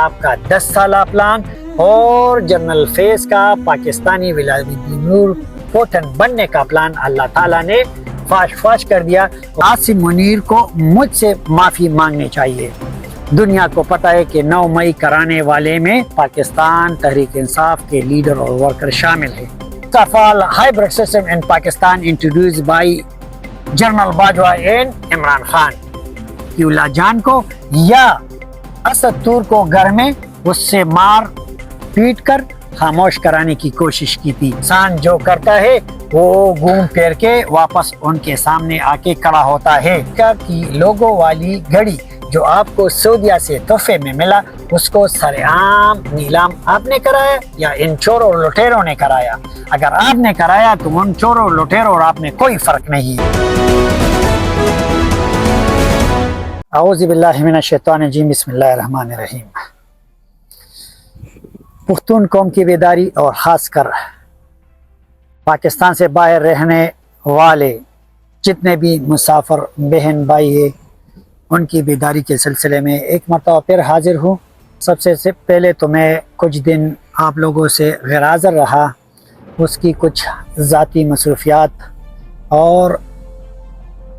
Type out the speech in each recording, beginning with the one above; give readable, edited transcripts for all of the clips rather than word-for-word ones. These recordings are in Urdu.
صاحب کا 10 سالہ پلان اور جنرل فیض کا پاکستانی ولادیمیر پوٹن بننے کا پلان اللہ تعالیٰ نے فاش کر دیا۔ عاصم منیر کو مجھ سے معافی مانگنی چاہیے۔ دنیا کو پتہ ہے کہ 9 مئی کرانے والے میں پاکستان تحریک انصاف کے لیڈر اور ورکر شامل ہیں۔ First hybrid system in Pakistan introduced by General Bajwa and Imran Khan کی اللہ جان کو یا اسد تور کو گھر میں اس سے مار پیٹ کر خاموش کرانے کی کوشش کی تھی۔ انسان جو کرتا ہے وہ گھوم پھیر کے واپس ان کے سامنے آ کے کھڑا ہوتا ہے۔ کی لوگوں والی گھڑی جو آپ کو سعودیہ سے تحفے میں ملا، اس کو سرعام نیلام آپ نے کرایا یا ان چوروں اور لٹیروں نے کرایا؟ اگر آپ نے کرایا تو ان چوروں اور لٹیروں اور آپ میں کوئی فرق نہیں۔ اعوذ باللہ من الشیطان الرجیم، بسم اللہ الرحمن الرحیم۔ پختون قوم کی بیداری اور خاص کر پاکستان سے باہر رہنے والے جتنے بھی مسافر بہن بھائی ہیں، ان کی بیداری کے سلسلے میں ایک مرتبہ پھر حاضر ہوں۔ سب سے پہلے تو میں کچھ دن آپ لوگوں سے غیر حاضر رہا، اس کی کچھ ذاتی مصروفیات اور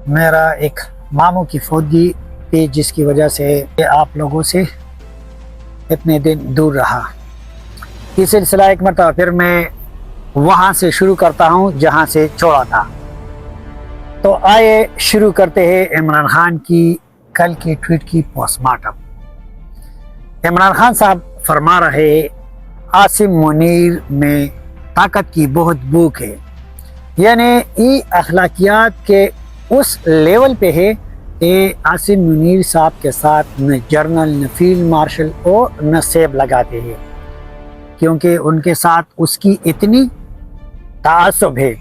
میرا ایک ماموں کی فوتگی تھی، جس کی وجہ سے آپ لوگوں سے اتنے دن دور رہا۔ یہ سلسلہ ایک مرتبہ پھر میں وہاں سے شروع کرتا ہوں جہاں سے چھوڑا تھا۔ تو آئے شروع کرتے ہیں عمران خان کی کل کی ٹویٹ کی پوسٹ مارٹم۔ عمران خان صاحب فرما رہے عاصم منیر میں طاقت کی بہت بھوک ہے، یعنی یہ اخلاقیات کے اس لیول پہ ہے کہ عاصم منیر صاحب کے ساتھ نہ جرنل نہ فیلڈ مارشل اور نہ سیب لگاتے ہیں، کیونکہ ان کے ساتھ اس کی اتنی تعصب ہے،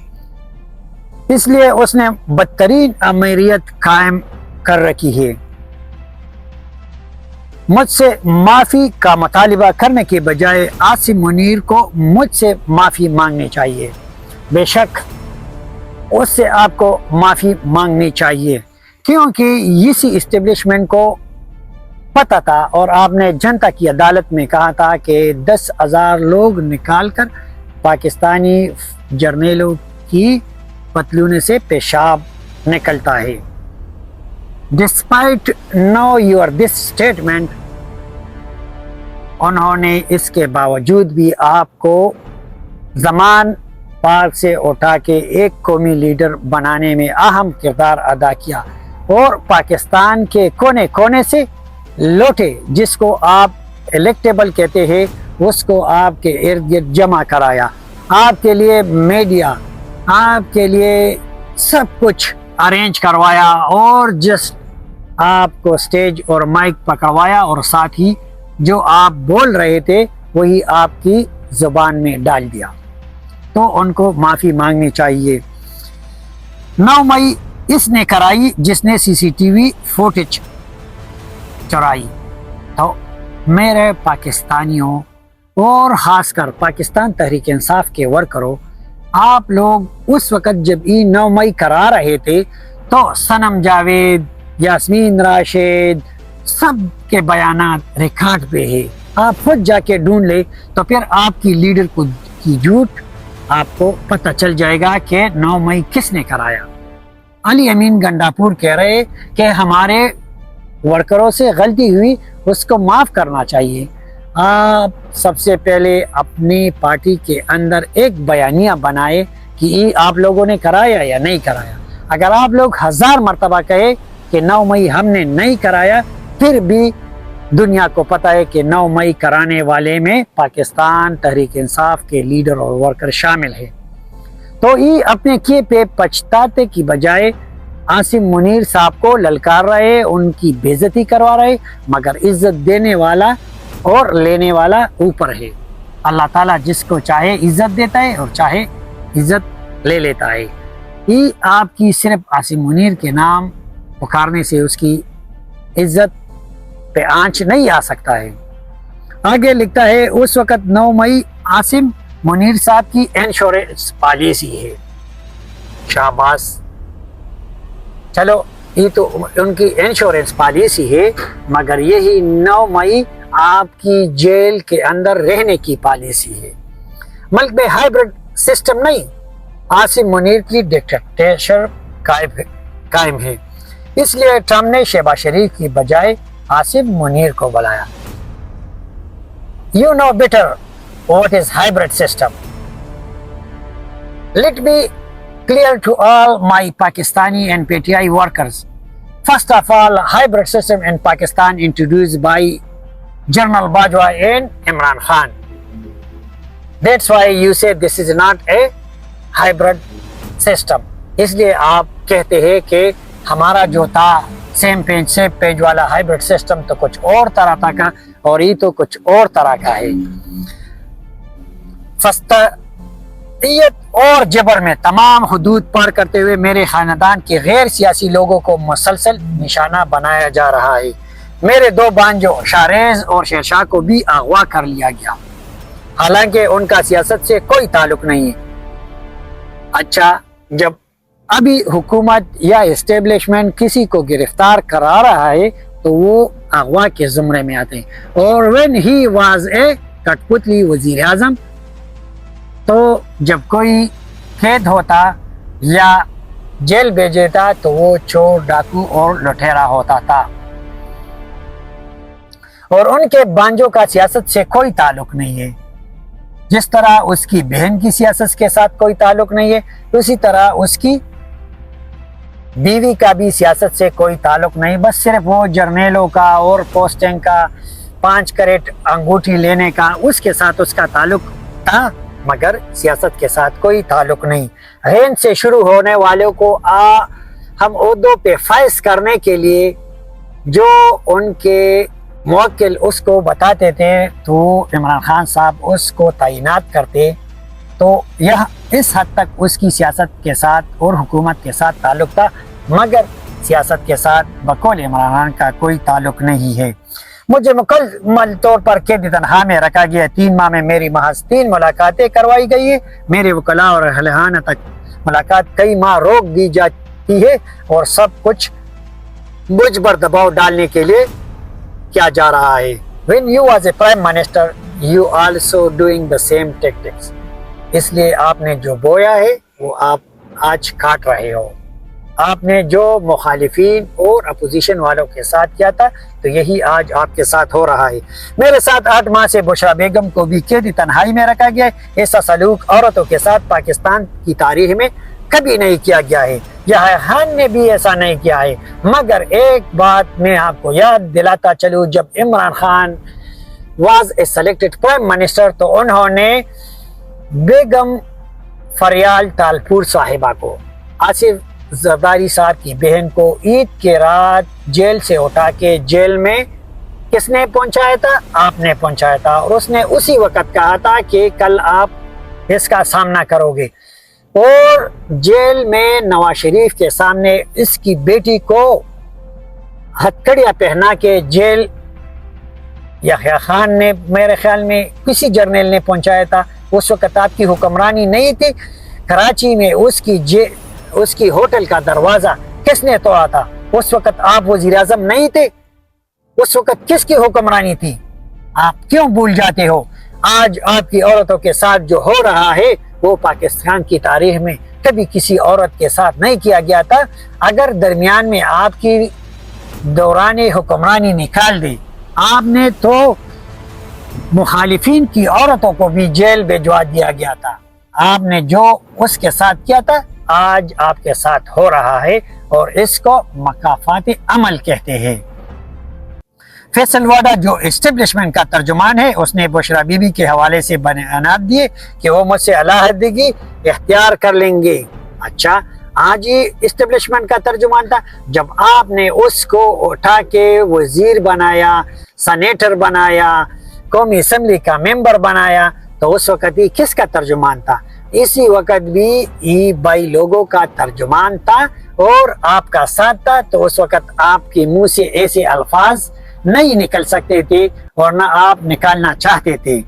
اس لیے اس نے بدترین امیریت قائم کر رکھی ہے۔ مجھ سے معافی کا مطالبہ کرنے کے بجائے عاصم منیر کو مجھ سے معافی مانگنی چاہیے۔ بے شک اس سے آپ کو معافی مانگنی چاہیے، کیونکہ اسی اسٹیبلشمنٹ کو پتہ تھا اور آپ نے جنتا کی عدالت میں کہا تھا کہ 10,000 لوگ نکال کر پاکستانی جرنیلوں کی پتلون سے پیشاب نکلتا ہے۔ Despite know your this statement، انہوں نے اس کے باوجود بھی آپ کو زمان پارک سے اٹھا کے ایک قومی لیڈر بنانے میں اہم کردار ادا کیا اور پاکستان کے کونے کونے سے لوٹے جس کو آپ الیکٹیبل کہتے ہیں، اس کو آپ کے ارد گرد جمع کرایا، آپ کے لیے میڈیا، آپ کے لیے سب کچھ ارینج کروایا اور جسٹ آپ کو سٹیج اور مائک پکڑوایا اور ساتھ ہی جو آپ بول رہے تھے وہی آپ کی زبان میں ڈال دیا۔ تو ان کو معافی مانگنی چاہیے۔ 9 مئی اس نے کرائی جس نے CCTV فوٹیج چرائی۔ تو میرے پاکستانیوں اور خاص کر پاکستان تحریک انصاف کے ورکروں، آپ لوگ اس وقت جب 9 مئی کرا رہے تھے تو صنم جاوید، یاسمین راشد سب کے بیانات ریکارڈ پہ ہے، آپ خود جا کے ڈھونڈ لے تو پھر آپ کی لیڈر کی جھوٹ آپ کو پتہ چل جائے گا کہ 9 مئی کس نے کرایا۔ علی امین گنڈاپور کہہ رہے کہ ہمارے ورکروں سے غلطی ہوئی، اس کو معاف کرنا چاہیے۔ آپ سب سے پہلے اپنی پارٹی کے اندر ایک بیانیہ بنائے کہ یہ آپ لوگوں نے کرایا یا نہیں کرایا۔ اگر آپ لوگ 1000 مرتبہ کہے کہ 9 مئی ہم نے نہیں کرایا، پھر بھی دنیا کو پتہ ہے کہ 9 مئی کرانے والے میں پاکستان تحریک انصاف کے لیڈر اور ورکر شامل ہیں، تو یہ اپنے کیے پہ پچھتاتے کی بجائے عاصم منیر صاحب کو للکار رہے، ان کی بے عزتی کروا رہے، مگر عزت دینے والا اور لینے والا اوپر ہے۔ اللہ تعالیٰ جس کو چاہے عزت دیتا ہے اور چاہے عزت لے لیتا ہے۔ یہ آپ کی صرف عاصم منیر کے نام پکارنے سے اس کی عزت پہ آنچ نہیں آ سکتا ہے۔ آگے لکھتا ہے اس وقت 9 مئی عاصم منیر صاحب کی انشورنس پالیسی ہے۔ شاباش، چلو یہ تو ان کی انشورنس پالیسی ہے، مگر یہی 9 مئی آپ کی جیل کے اندر رہنے کی پالیسی ہے۔ ملک میں ہائیبرڈ سسٹم نہیں، عاصم منیر کی ڈکٹیٹرشپ قائم ہے، اس لیے ٹرمپ نے شہباز شریف کی بجائے عاصم منیر کو بلایا۔ You know better what is hybrid system. Let me clear to all my Pakistani and PTI workers. First of all, hybrid system in Pakistan introduced by General Bajwa and Imran Khan. That's why you say this is not a hybrid system. اس لیے آپ کہتے ہیں کہ ہمارا جو تھا سیم پیج والا ہائبرڈ سسٹم تو کچھ اور طرح کا اور یہ تو کچھ اور طرح کا ہے۔ فسطائیت اور جبر میں تمام حدود پار کرتے ہوئے میرے خاندان کے غیر سیاسی لوگوں کو مسلسل نشانہ بنایا جا رہا ہے۔ میرے دو بانجوں شاریز اور شیرشاہ کو بھی اغوا کر لیا گیا، حالانکہ ان کا سیاست سے کوئی تعلق نہیں ہے۔ اچھا، جب ابھی حکومت یا اسٹیبلشمنٹ کسی کو گرفتار کرا رہا ہے تو وہ اغوا کے زمرے میں آتے ہیں، اور when he was a کٹپتلی وزیر اعظم، تو جب کوئی قید ہوتا یا جیل بھیجتا تو وہ چور، ڈاکو اور لٹیرا ہوتا تھا، اور ان کے بانجوں کا سیاست سے کوئی تعلق نہیں ہے۔ جس طرح اس کی بہن کی سیاست کے ساتھ کوئی تعلق نہیں ہے، اسی طرح اس کی بیوی کا بھی سیاست سے کوئی تعلق نہیں، بس صرف وہ جرنیلوں کا اور پوسٹنگ کا 5 کیرٹ انگوٹھی لینے کا اس کے ساتھ اس کا تعلق تھا، مگر سیاست کے ساتھ کوئی تعلق نہیں۔ ہند سے شروع ہونے والوں کو ہم عہدوں پہ فائز کرنے کے لیے جو ان کے موکل اس کو بتاتے تھے تو عمران خان صاحب اس کو تعینات کرتے، تو یہ اس حد تک اس کی سیاست کے ساتھ اور حکومت کے ساتھ تعلق تھا، مگر سیاست کے ساتھ بقول عمران خان کا کوئی تعلق نہیں ہے۔ مجھے مکمل طور پر قید تنہا میں رکھا گیا، 3 ماہ میں میری محض 3 ملاقاتیں کروائی گئی ہیں۔ میرے وکلاء اور اہلخانہ تک ملاقات کئی ماہ روک دی جاتی ہے، اور سب کچھ مجھ پر دباؤ ڈالنے کے لیے کیا جا رہا ہے۔ When you was a prime minister, you also doing the same tactics. اس لیے آپ نے جو بویا ہے وہ آپ آج کاٹ رہے ہو۔ آپ نے جو مخالفین اور اپوزیشن والوں کے ساتھ کیا تھا تو یہی آج آپ کے ساتھ ہو رہا ہے۔ میرے ساتھ 8 ماہ سے بشرا بیگم کو بھی قید تنہائی میں رکھا گیا ہے۔ ایسا سلوک عورتوں کے ساتھ پاکستان کی تاریخ میں کبھی نہیں کیا گیا ہے، یحییٰ خان نے بھی ایسا نہیں کیا ہے۔ مگر ایک بات میں آپ کو یاد دلاتا چلوں، جب Imran Khan was a selected prime minister تو انہوں نے بیگم فریال تالپور صاحبہ کو، آصف زرداری صاحب کی بہن کو عید کے رات جیل سے اٹھا کے جیل میں کس نے پہنچایا تھا؟ آپ نے پہنچایا تھا، اور اس نے اسی وقت کہا تھا کہ کل آپ اس کا سامنا کرو گے، اور جیل میں نواز شریف کے سامنے اس کی بیٹی کو ہتھکڑیاں پہنا کے جیل یحییٰ خان نے، میرے خیال میں کسی جرنیل نے پہنچایا تھا۔ اس وقت آپ کی حکمرانی نہیں تھی، کراچی میں اس کی ہوٹل کا دروازہ کس نے توڑا تھا؟ اس وقت آپ وزیر اعظم نہیں تھے، اس وقت کس کی حکمرانی تھی؟ آپ کیوں بھول جاتے ہو؟ آج آپ کی عورتوں کے ساتھ جو ہو رہا ہے وہ پاکستان کی تاریخ میں کبھی کسی عورت کے ساتھ نہیں کیا گیا تھا۔ اگر درمیان میں آپ کی دوران حکمرانی نکال دی، آپ نے تو مخالفین کی عورتوں کو بھی جیل بھجوا دیا گیا تھا۔ آپ نے جو اس کے ساتھ کیا تھا آج آپ کے ساتھ ہو رہا ہے، اور اس کو مکافات عمل کہتے ہیں۔ فیصل واڈا جو اسٹیبلشمنٹ کا ترجمان ہے، اس نے بشرا بی بی کے حوالے سے بیانات دیے کہ وہ مجھ سے علیحدگی اختیار کر لیں گے۔ اچھا، آج ہی اسٹیبلشمنٹ کا ترجمان تھا، جب آپ نے اس کو اٹھا کے وزیر بنایا، سینیٹر بنایا، قومی اسمبلی کا ممبر بنایا، تو اس وقت ہی کس کا ترجمان تھا؟ اسی وقت بھی ای بائی لوگوں کا ترجمان تھا اور آپ کا ساتھ تھا، تو اس وقت آپ کے منہ سے ایسے الفاظ نہیں نکل سکتے تھے اور نہ آپ نکالنا چاہتے تھے۔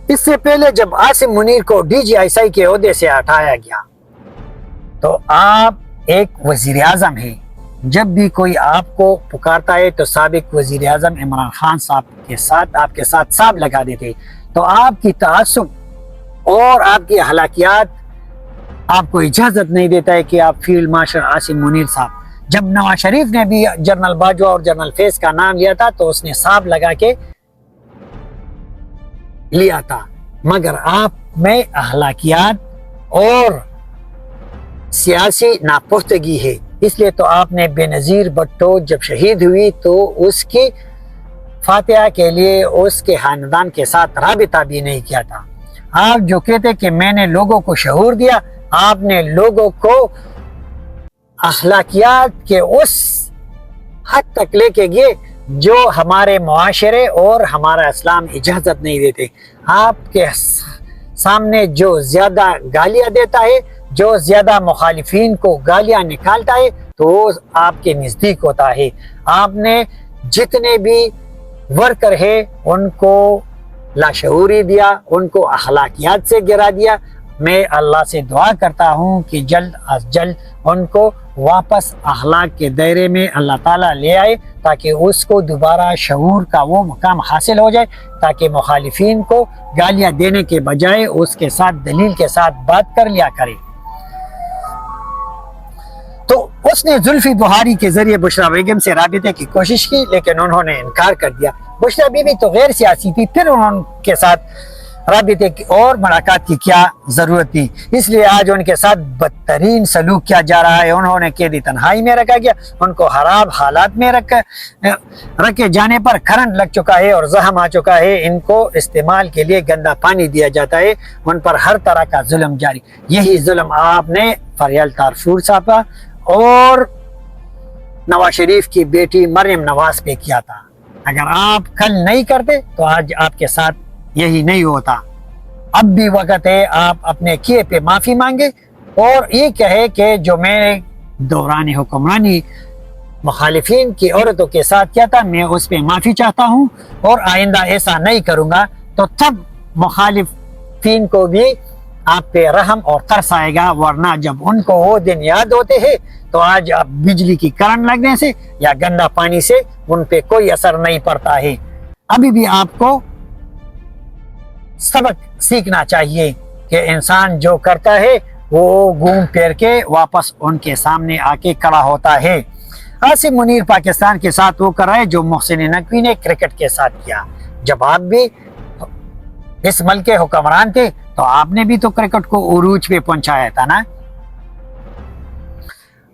اس سے پہلے جب عاصم منیر کو D G I S I کے عہدے سے ہٹایا گیا تو آپ ایک وزیر اعظم ہیں، جب بھی کوئی آپ کو پکارتا ہے تو سابق وزیر اعظم عمران خان صاحب کے ساتھ آپ کے ساتھ صاحب لگا دیتے. تو آپ کی تعصب اور آپ کی ہلاکیات آپ کو اجازت نہیں دیتا ہے کہ آپ فیلڈ مارشل عاصم منیر صاحب، جب نواز شریف نے بھی جنرل باجوہ اور جنرل فیض کا نام لیا تھا تو اس نے صاحب لگا کے لیا تھا، مگر آپ میں اخلاقیات اور سیاسی ناپختگی ہے. اس لیے تو آپ نے بے نظیر بھٹو جب شہید ہوئی تو اس کی فاتحہ کے لیے اس کے خاندان کے ساتھ رابطہ بھی نہیں کیا تھا. آپ جو کہتے کہ میں نے لوگوں کو شعور دیا، آپ نے لوگوں کو اخلاقیات کے اس حد تک لے کے گئے جو ہمارے معاشرے اور ہمارا اسلام اجازت نہیں دیتے. آپ کے سامنے جو زیادہ گالیاں دیتا ہے، جو زیادہ مخالفین کو گالیاں نکالتا ہے تو وہ آپ کے نزدیک ہوتا ہے. آپ نے جتنے بھی ورکر ہے ان کو لاشعوری دیا، ان کو اخلاقیات سے گرا دیا. میں اللہ سے دعا کرتا ہوں کہ جلد از جلد ان کو واپس اخلاق کے دائرے میں اللہ تعالیٰ لے آئے تاکہ اس کو دوبارہ شعور کا وہ مقام حاصل ہو جائے، تاکہ مخالفین کو گالیاں دینے کے بجائے اس کے ساتھ دلیل کے ساتھ بات کر لیا کرے. تو اس نے زلفی بخاری کے ذریعے بشریٰ بیگم سے رابطے کی کوشش کی لیکن انہوں نے انکار کر دیا. بشریٰ بی بی تو غیر سیاسی تھی، پھر انہوں کے ساتھ رابطے کی اور ملاقات کی کیا ضرورت تھی؟ اس لیے آج ان کے ساتھ بدترین سلوک کیا جا رہا ہے. انہوں نے قیدی تنہائی میں رکھا گیا، ان کو خراب حالات میں رکھے جانے پر کرنٹ لگ چکا ہے اور زخم آ چکا ہے. ان کو استعمال کے لیے گندا پانی دیا جاتا ہے، ان پر ہر طرح کا ظلم جاری. یہی ظلم آپ نے فریال تارفور صاحبہ اور نواز شریف کی بیٹی مریم نواز پہ کیا تھا. اگر آپ کل نہیں کرتے تو آج آپ کے ساتھ یہی نہیں ہوتا. اب بھی وقت ہے آپ اپنے کیے پہ معافی مانگے اور یہ کہے کہ جو میں نے دوران حکمرانی مخالفین کی عورتوں کے ساتھ کیا تھا میں اس پہ معافی چاہتا ہوں اور آئندہ ایسا نہیں کروں گا. تو تب مخالفین کو بھی آپ پہ رحم اور ترس آئے گا، ورنہ جب ان کو وہ دن یاد ہوتے ہیں تو آج آپ بجلی کی کرنٹ لگنے سے یا گندا پانی سے ان پہ کوئی اثر نہیں پڑتا ہے. ابھی بھی آپ کو سبق سیکھنا چاہیے کہ انسان جو کرتا ہے وہ گھوم پھیر کے واپس ان کے سامنے آ کے کھڑا ہوتا ہے. عاصم منیر پاکستان کے ساتھ وہ کر رہا ہے جو محسن نقوی نے کرکٹ کے ساتھ کیا. جب آپ بھی اس ملک کے حکمران تھے تو آپ نے بھی تو کرکٹ کو عروج پہ پہنچایا تھا نا.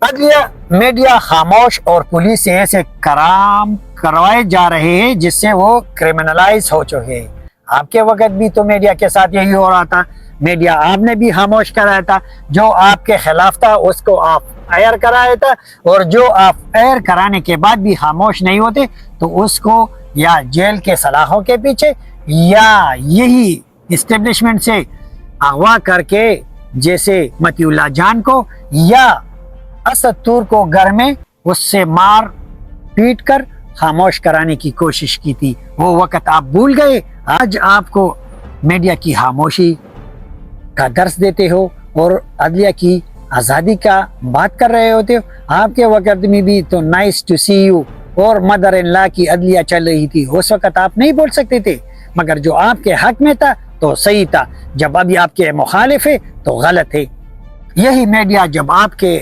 عدلیہ میڈیا خاموش اور پولیس سے ایسے کرام کروائے جا رہے ہیں جس سے وہ کرمنلائز ہو چکے ہیں. آپ کے وقت بھی تو میڈیا کے ساتھ یہی ہو رہا تھا. میڈیا آپ نے بھی خاموش کرایا تھا، جو آپ کے خلاف تھا اس کو آپ ایئر کرایا تھا اور جو آپ ایئر کرانے کے بعد بھی خاموش نہیں ہوتے تو اس کو یا جیل کے سلاخوں کے پیچھے یا یہی اسٹیبلشمنٹ سے اغوا کر کے جیسے متی اللہ جان کو یا اسد تور کو گھر میں اس سے مار پیٹ کر خاموش کرانے کی کوشش کی تھی. وہ وقت آپ بھول گئے. آج آپ کو میڈیا کی خاموشی کا درس دیتے ہو اور عدلیہ کی آزادی کا بات کر رہے ہوتے ہو. آپ کے وقت میں بھی تو نائس ٹو سی یو اور مدر ان لا کی عدلیہ چل رہی تھی. اس وقت آپ نہیں بول سکتے تھے، مگر جو آپ کے حق میں تھا تو صحیح تھا، جب ابھی آپ کے مخالف ہے تو غلط ہے. یہی میڈیا جب آپ کے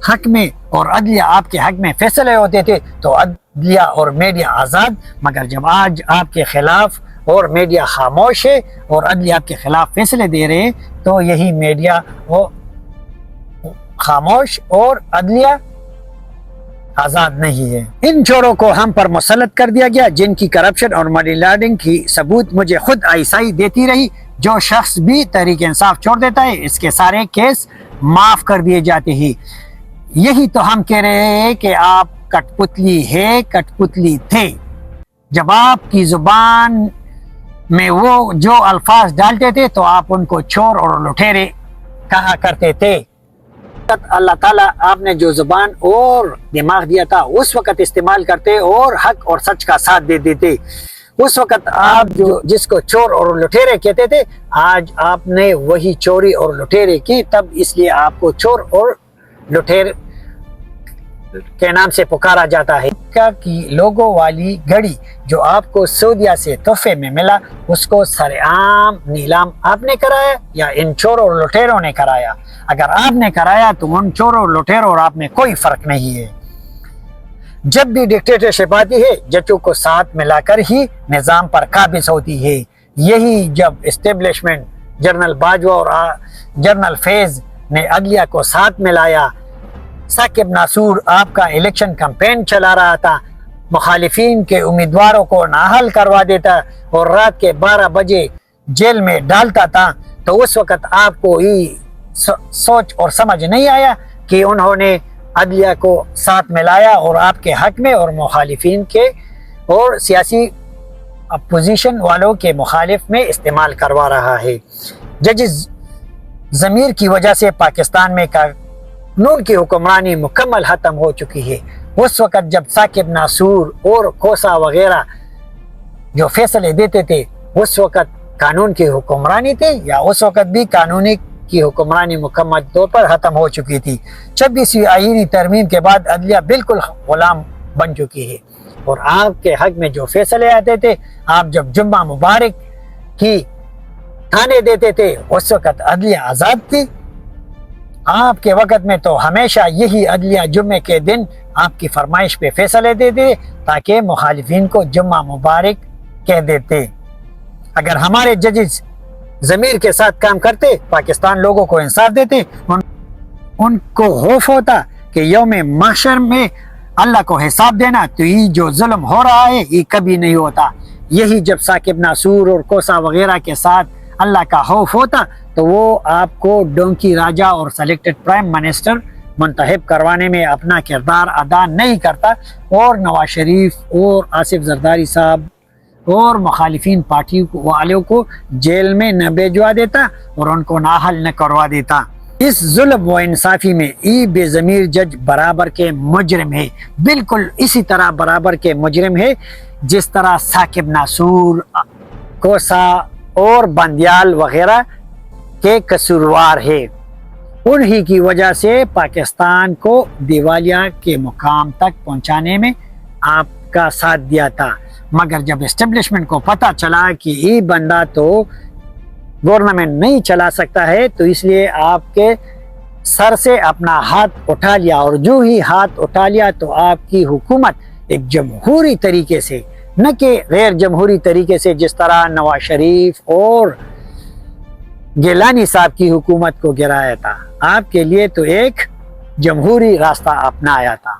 حق میں اور عدلیہ آپ کے حق میں فیصلے ہوتے تھے تو عدلیہ اور میڈیا آزاد. مگر جب آج آپ کے خلاف اور میڈیا خاموش ہے اور عدلیہ آپ کے خلاف فیصلے دے رہے ہیں تو یہی میڈیا وہ خاموش اور عدلیہ آزاد نہیں ہے. ان چوروں کو ہم پر مسلط کر دیا گیا جن کی کرپشن اور منی لانڈرنگ کی ثبوت مجھے خود عیسائی دیتی رہی. جو شخص بھی تحریک انصاف چھوڑ دیتا ہے اس کے سارے کیس معاف کر دیے جاتے ہیں. یہی تو ہم کہہ رہے ہیں کہ آپ کٹ پتلی ہے، کٹ پتلی تھے. جب آپ کی زبان میں وہ جو الفاظ ڈالتے تھے تو آپ ان کو چور اور لٹیرے کہا کرتے تھے. اللہ تعالیٰ آپ نے جو زبان اور دماغ دیا تھا اس وقت استعمال کرتے اور حق اور سچ کا ساتھ دے دیتے. اس وقت آپ جو جس کو چور اور لٹیرے کہتے تھے آج آپ نے وہی چوری اور لٹیرے کی، تب اس لیے آپ کو چور اور لٹیر کے نام سے پکارا جاتا ہے کی لوگوں والی گھڑی جو آپ کو سعودیہ سے تحفے میں ملا، اس کو سر عام نیلام آپ نے کرایا یا ان چوروں اور لٹیروں نے کرایا؟ اگر آپ نے کرایا تو ان چوروں اور لٹیروں اور آپ میں کوئی فرق نہیں ہے۔ جب بھی ڈکٹیٹرشپ آتی ہے ججوں کو ساتھ ملا کر ہی نظام پر قابض ہوتی ہے۔ یہی جب اسٹیبلشمنٹ جنرل باجوہ اور جنرل فیض نے عدلیہ کو ساتھ ملایا، ثاقب ناصور آپ کا الیکشن کمپین چلا رہا تھا، مخالفین کے امیدواروں کو نااہل کروا دیتا اور رات کے 12 بجے جیل میں ڈالتا تھا، تو اس وقت آپ کو یہ سوچ اور سمجھ نہیں آیا کہ انہوں نے عدلیہ کو ساتھ ملایا اور آپ کے حق میں اور مخالفین کے اور سیاسی اپوزیشن والوں کے مخالف میں استعمال کروا رہا ہے۔ ججز ضمیر کی وجہ سے پاکستان میں قانون کی حکمرانی مکمل ختم ہو چکی ہے۔ اس وقت جب ثاقب ناصور اور کوسا وغیرہ جو فیصلے دیتے تھے اس وقت قانون کی حکمرانی تھی یا اس وقت بھی قانونی کی حکمرانی مکمل طور پر ختم ہو چکی تھی؟ 26ویں آئینی ترمیم کے بعد عدلیہ بالکل غلام بن چکی ہے اور آپ کے حق میں جو فیصلے آتے تھے، آپ جب جمعہ مبارک کی تھانے دیتے تھے اس وقت عدلیہ آزاد تھی۔ آپ کے وقت میں تو ہمیشہ یہی عدلیہ جمعے کے دن آپ کی فرمائش پہ فیصلے دیتے تاکہ مخالفین کو جمعہ مبارک کہہ دیتے۔ اگر ہمارے ججز ضمیر کے ساتھ کام کرتے، پاکستان لوگوں کو انصاف دیتے، ان کو خوف ہوتا کہ یوم محشر میں اللہ کو حساب دینا، تو یہ جو ظلم ہو رہا ہے یہ کبھی نہیں ہوتا۔ یہی جب ثاقب ناصور اور کوسا وغیرہ کے ساتھ اللہ کا خوف ہوتا تو وہ آپ کو ڈونکی راجہ اور سلیکٹڈ پرائم منسٹر منتخب کروانے میں اپنا کردار ادا نہیں کرتا اور نواز شریف اور آصف زرداری صاحب اور مخالفین پارٹی والوں کو جیل میں نہ بھیجوا دیتا اور ان کو نااہل نہ کروا دیتا۔ اس ظلم و انصافی میں ای بے ضمیر جج برابر کے مجرم ہے، بالکل اسی طرح برابر کے مجرم ہے جس طرح ثاقب ناصور، کوسا اور بندیال وغیرہ کے قصوروار ہے۔ انہی کی وجہ سے پاکستان کو دیوالیہ کے مقام تک پہنچانے میں آپ کا ساتھ دیا تھا، مگر جب اسٹیبلشمنٹ کو پتہ چلا کہ یہ بندہ تو گورنمنٹ نہیں چلا سکتا ہے تو اس لیے آپ کے سر سے اپنا ہاتھ اٹھا لیا، اور جو ہی ہاتھ اٹھا لیا تو آپ کی حکومت ایک جمہوری طریقے سے، نہ کہ غیر جمہوری طریقے سے جس طرح نواز شریف اور گیلانی صاحب کی حکومت کو گرایا تھا، آپ کے لیے تو ایک جمہوری راستہ اپنایا تھا۔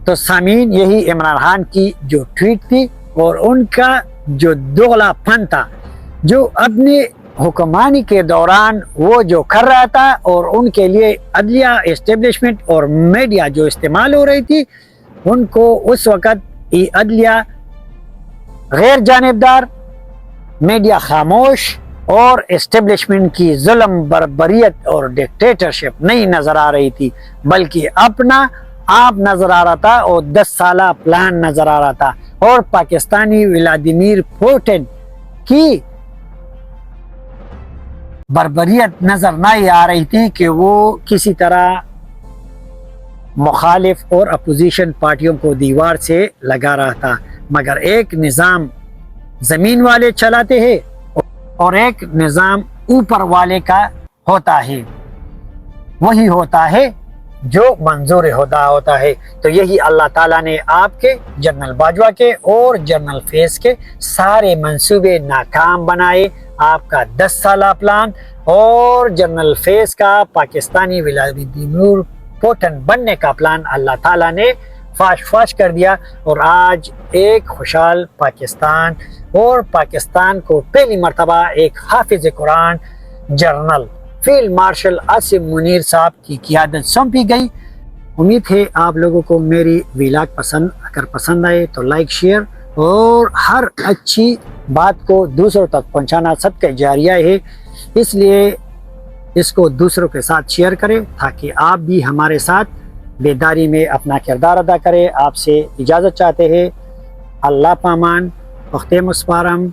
تو سامعین، یہی عمران خان کی جو ٹویٹ تھی اور ان کا جو دوغلا پن تھا جو اپنی حکمرانی کے دوران وہ جو کر رہا تھا، اور ان کے لیے عدلیہ، اسٹیبلشمنٹ اور میڈیا جو استعمال ہو رہی تھی، ان کو اس وقت یہ عدلیہ غیر جانبدار، میڈیا خاموش اور اسٹیبلشمنٹ کی ظلم، بربریت اور ڈکٹیٹرشپ نہیں نظر آ رہی تھی، بلکہ اپنا آپ نظر آ رہا تھا اور 10 سالہ پلان نظر آ رہا تھا، اور پاکستانی ولادیمیر پوٹن کی بربریت نظر نہیں آ رہی تھی کہ وہ کسی طرح مخالف اور اپوزیشن پارٹیوں کو دیوار سے لگا رہا تھا، مگر ایک نظام زمین والے چلاتے ہیں اور ایک نظام اوپر والے کا ہوتا ہے، وہی ہوتا ہے جو منظور خدا ہوتا ہے۔ تو یہی اللہ تعالیٰ نے آپ کے جنرل باجوہ کے اور جنرل فیض کے سارے منصوبے ناکام بنائے۔ آپ کا 10 سالہ پلان اور جنرل فیض کا پاکستانی ولادیمیر پوٹن بننے کا پلان اللہ تعالیٰ نے فاش کر دیا، اور آج ایک خوشحال پاکستان، اور پاکستان کو پہلی مرتبہ ایک حافظ قرآن general field marshal Asim Munir Sahab کی قیادت سونپی گئی۔ امید ہے آپ لوگوں کو میری ویلاگ اگر پسند آئے تو لائک، شیئر اور ہر اچھی بات کو دوسروں تک پہنچانا صدقہ جاریہ ہے، اس لیے اس کو دوسروں کے ساتھ شیئر کریں تاکہ آپ بھی ہمارے ساتھ بیداری میں اپنا کردار ادا کریں۔ آپ سے اجازت چاہتے ہیں، اللہ پامان، وقت مسپارم۔